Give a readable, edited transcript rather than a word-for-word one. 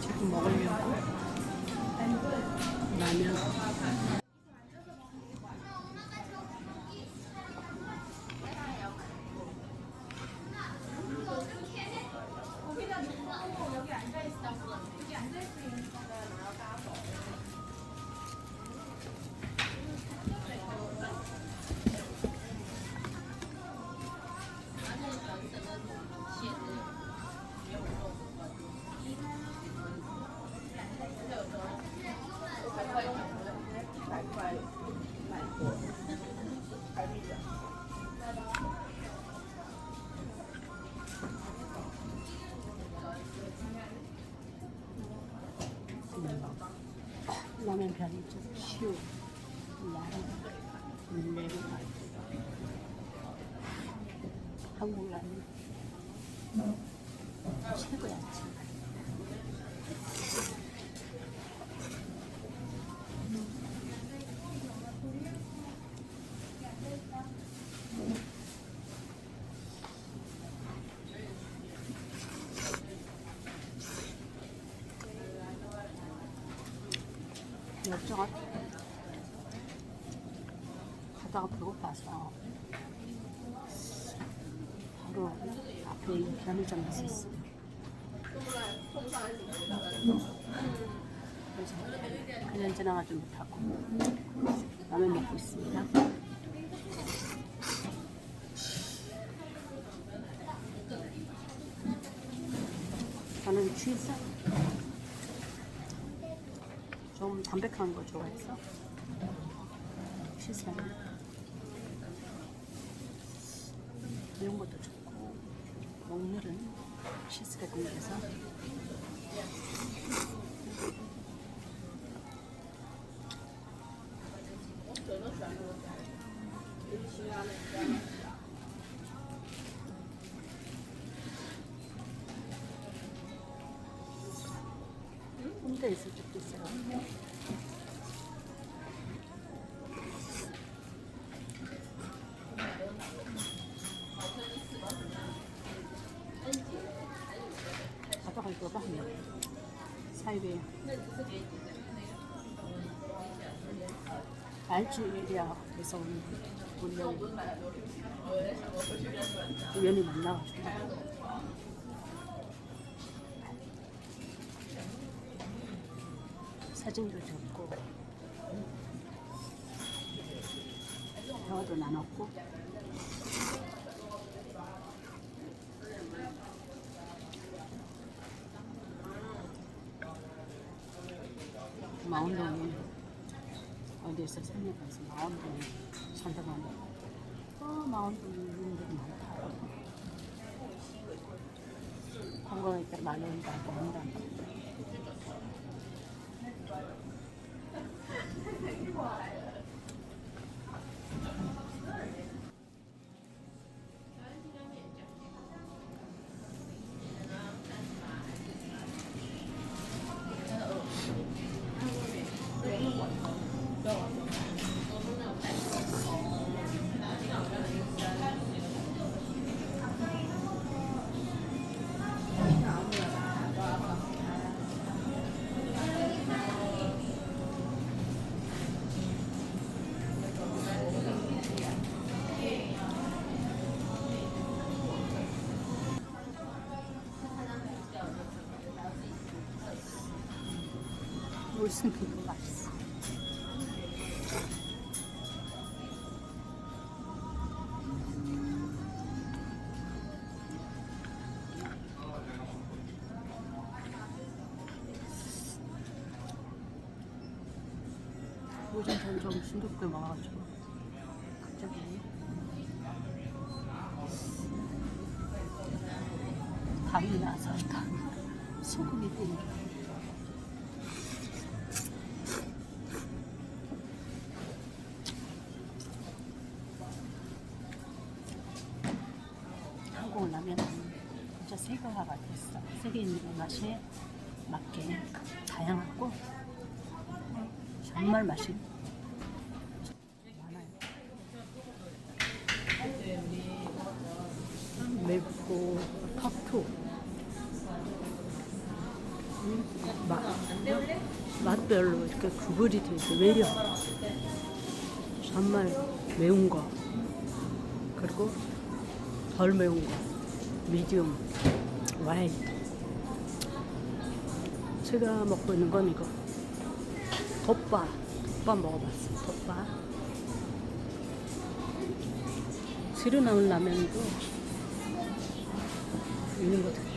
지금 먹으려고 라면. 라면 편의점 시우 라면 레몬 한국 라면 최고야. 여쭤가 가다가 배고파서 바로 앞에 이 편의점에 있었어요. 그래서 그냥 지나가지 못하고 라면 먹고 있습니다. 저는 취사 좀 담백한 거 좋아해서 취사는 이런 것도 좋고 먹물은 치즈가 들려서 홍대에 있을 적도 있어요. 가져갈까봐 하면 사이베 알지리아에서 온 우연히 만나가지고 사진도 찍고 대화도 나눴고 마운동이 어디에서 설명해서 마운동이 산다고 마운동이 있는 많다. 관광에 있다 많이 온다고 한다. 물순 피부 맛있어. 요즘 점점 중독돼 먹어가지고 갑자기 감이 나서 소금이 땡겨. 한국 라면은 진짜 세 개가 됐어. 세 개 있는 맛에 맞게 다양하고 정말 맛이 많아요. 맵고 턱투 맛별로 이렇게 구분이 돼 있어. 매력 정말 매운 거 그리고 덜 매운 거 미디움 와인. 제가 먹고 있는 건 이거 덮밥 먹어봤어. 덮밥 새로 나온 라면도 있는 것 같아요.